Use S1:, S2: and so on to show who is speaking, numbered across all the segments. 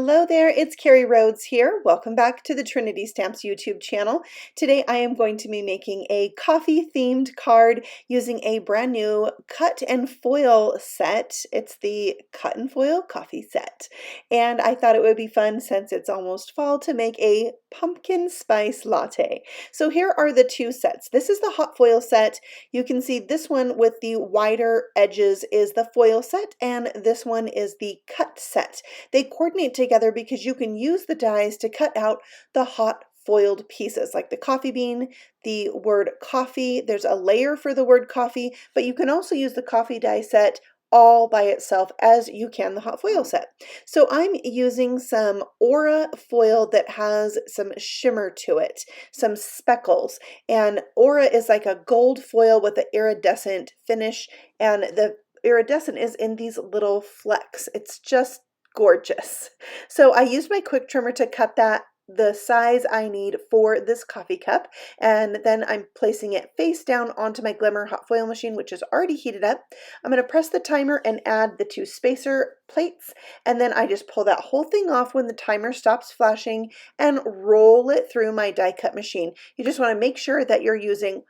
S1: Hello there, it's Carrie Rhoades here. Welcome back to the Trinity Stamps YouTube channel. Today I am going to be making a coffee themed card using a brand new cut and foil set. It's the cut and foil coffee set. And I thought it would be fun since it's almost fall to make a pumpkin spice latte. So here are the two sets. This is the hot foil set. You can see this one with the wider edges is the foil set and this one is the cut set. They coordinate together because you can use the dies to cut out the hot foiled pieces like the coffee bean, the word coffee. There's a layer for the word coffee, but you can also use the coffee die set all by itself as you can the hot foil set. So I'm using some Aura foil that has some shimmer to it, some speckles, and Aura is like a gold foil with an iridescent finish, and the iridescent is in these little flecks. It's just gorgeous. So I used my quick trimmer to cut that the size I need for this coffee cup, and then I'm placing it face down onto my Glimmer hot foil machine, which is already heated up. I'm going to press the timer and add the two spacer plates, and then I just pull that whole thing off when the timer stops flashing and roll it through my die cut machine. You just want to make sure that you're using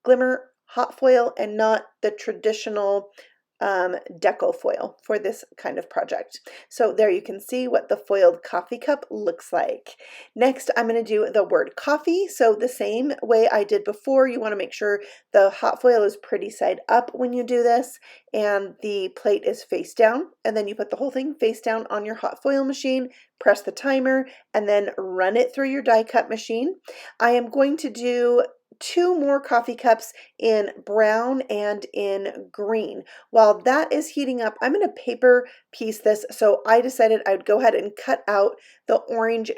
S1: Glimmer hot foil and not the traditional deco foil for this kind of project. So there you can see what the foiled coffee cup looks like. Next, I'm going to do the word coffee. So the same way I did before, you want to make sure the hot foil is pretty side up when you do this and the plate is face down, and then you put the whole thing face down on your hot foil machine, press the timer, and then run it through your die cut machine. I am going to do two more coffee cups in brown and in green. While that is heating up, I'm going to paper piece this, so I decided I would go ahead and cut out the orange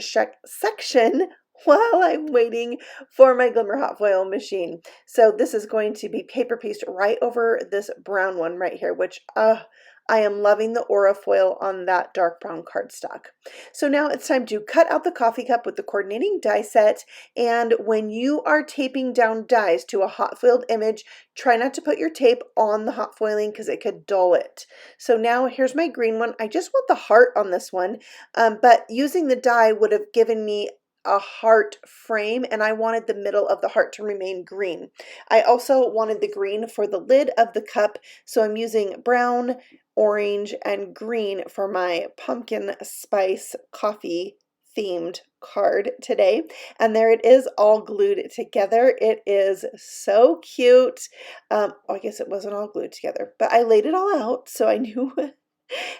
S1: section while I'm waiting for my Glimmer hot foil machine. So this is going to be paper pieced right over this brown one right here, which I am loving the Aura foil on that dark brown cardstock. So now it's time to cut out the coffee cup with the coordinating die set, and when you are taping down dies to a hot foiled image, try not to put your tape on the hot foiling because it could dull it. So now here's my green one. I just want the heart on this one, but using the die would have given me a heart frame, and I wanted the middle of the heart to remain green. I also wanted the green for the lid of the cup, so I'm using brown, orange, and green for my pumpkin spice coffee themed card today. And there it is, all glued together. It is so cute. I guess it wasn't all glued together, but I laid it all out so I knew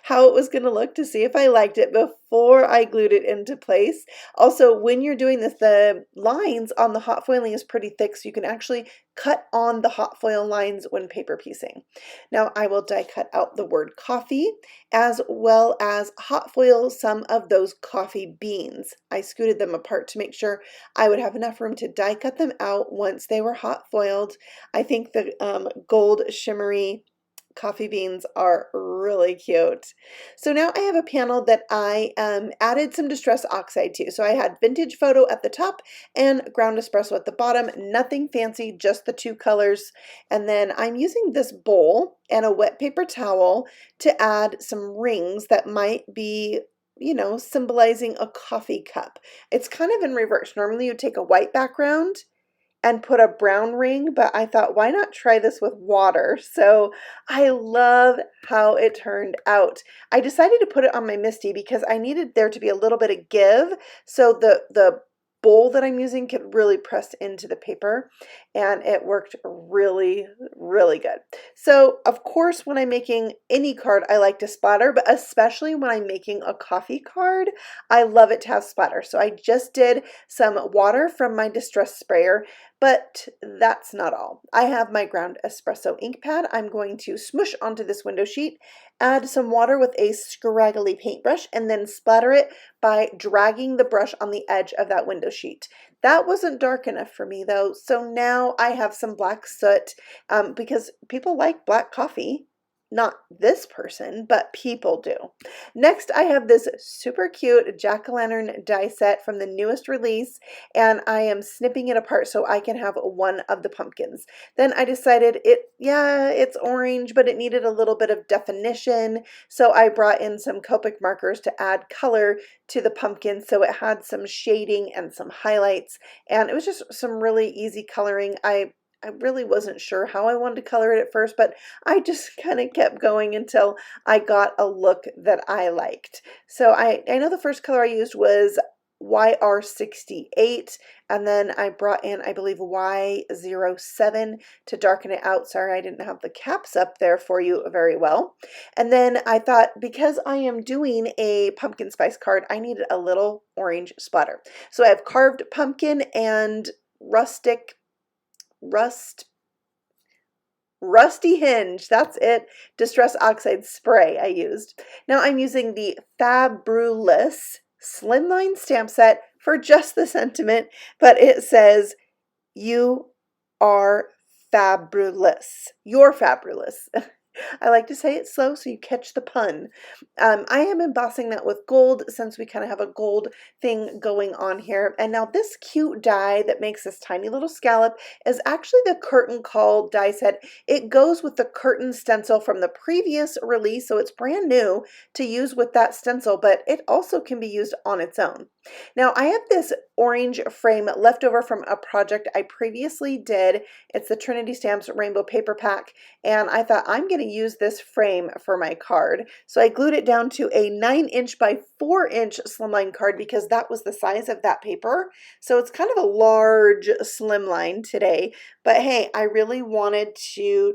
S1: how it was going to look to see if I liked it before I glued it into place. Also, when you're doing this, the lines on the hot foiling is pretty thick, so you can actually cut on the hot foil lines when paper piecing. Now I will die cut out the word coffee, as well as hot foil some of those coffee beans. I scooted them apart to make sure I would have enough room to die cut them out once they were hot foiled. I think the gold shimmery coffee beans are really cute. So now I have a panel that I added some Distress Oxide to. So I had Vintage Photo at the top and Ground Espresso at the bottom. Nothing fancy, just the two colors. And then I'm using this bowl and a wet paper towel to add some rings that might be, you know, symbolizing a coffee cup. It's kind of in reverse. Normally you take a white background and put a brown ring, but I thought, why not try this with water? So I love how it turned out. I decided to put it on my Misty because I needed there to be a little bit of give, so the bowl that I'm using could really press into the paper, and it worked really, really good. So of course, when I'm making any card, I like to splatter, but especially when I'm making a coffee card, I love it to have splatter. So I just did some water from my Distress sprayer, but that's not all. I have my Ground Espresso ink pad. I'm going to smoosh onto this window sheet, add some water with a scraggly paintbrush, and then splatter it by dragging the brush on the edge of that window sheet. That wasn't dark enough for me though, so now I have some black soot because people like black coffee. not this person, but people do. Next, I have this super cute jack-o'-lantern die set from the newest release, and I am snipping it apart so I can have one of the pumpkins. Then I decided it's orange, but it needed a little bit of definition, so I brought in some Copic markers to add color to the pumpkin so it had some shading and some highlights, and it was just some really easy coloring. I really wasn't sure how I wanted to color it at first, but I just kind of kept going until I got a look that I liked. So I know the first color I used was YR68, and then I brought in, I believe, Y07 to darken it out. Sorry, I didn't have the caps up there for you very well. And then I thought, because I am doing a pumpkin spice card, I needed a little orange splatter. So I have carved pumpkin and rusty hinge, that's it, distress oxide spray I used. Now I'm using the Fa-BREW-lous Slimline stamp set for just the sentiment, but it says, "You are Fa-BREW-lous." You're Fa-BREW-lous. I like to say it slow so you catch the pun. I am embossing that with gold since we kind of have a gold thing going on here. And now this cute die that makes this tiny little scallop is actually the curtain call die set. It goes with the curtain stencil from the previous release, so it's brand new to use with that stencil, but it also can be used on its own. Now I have this orange frame left over from a project I previously did. It's the Trinity Stamps Rainbow Paper Pack, and I thought I'm going to use this frame for my card. So I glued it down to a 9" by 4" slimline card because that was the size of that paper. So it's kind of a large slimline today, but hey, I really wanted to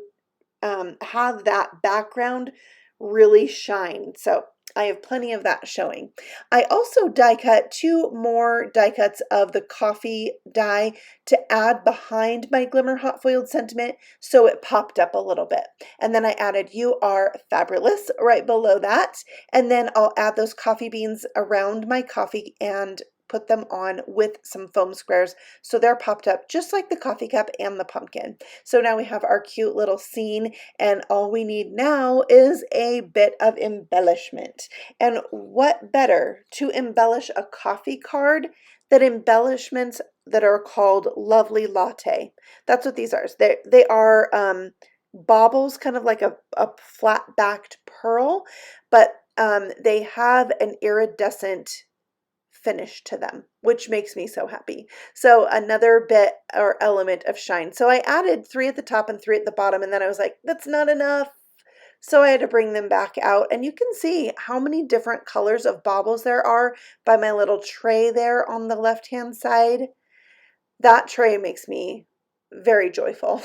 S1: have that background really shine. So I have plenty of that showing. I also die cut 2 more die cuts of the coffee die to add behind my Glimmer Hot Foiled sentiment so it popped up a little bit. And then I added "You are Fa-BREW-lous" right below that. And then I'll add those coffee beans around my coffee and put them on with some foam squares so they're popped up just like the coffee cup and the pumpkin. So now we have our cute little scene, and all we need now is a bit of embellishment. And what better to embellish a coffee card than embellishments that are called Lovely Latte. That's what these are. They are baubles, kind of like a flat-backed pearl, but they have an iridescent finish to them, which makes me so happy. So another bit or element of shine. So I added 3 at the top and 3 at the bottom, and then I was like, that's not enough. So I had to bring them back out, and you can see how many different colors of baubles there are by my little tray there on the left-hand side. That tray makes me very joyful.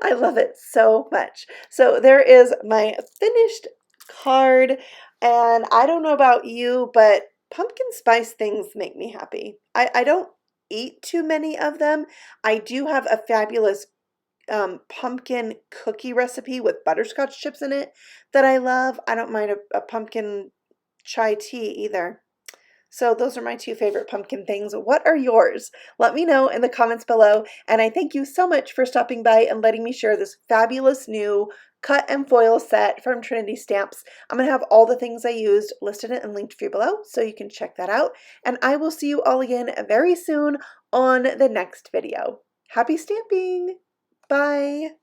S1: I love it so much. So there is my finished card, and I don't know about you, but pumpkin spice things make me happy. I don't eat too many of them. I do have a fabulous pumpkin cookie recipe with butterscotch chips in it that I love. I don't mind a pumpkin chai tea either. So those are my 2 favorite pumpkin things. What are yours? Let me know in the comments below. And I thank you so much for stopping by and letting me share this fabulous new cut and foil set from Trinity Stamps. I'm going to have all the things I used listed and linked for you below, so you can check that out. And I will see you all again very soon on the next video. Happy stamping! Bye!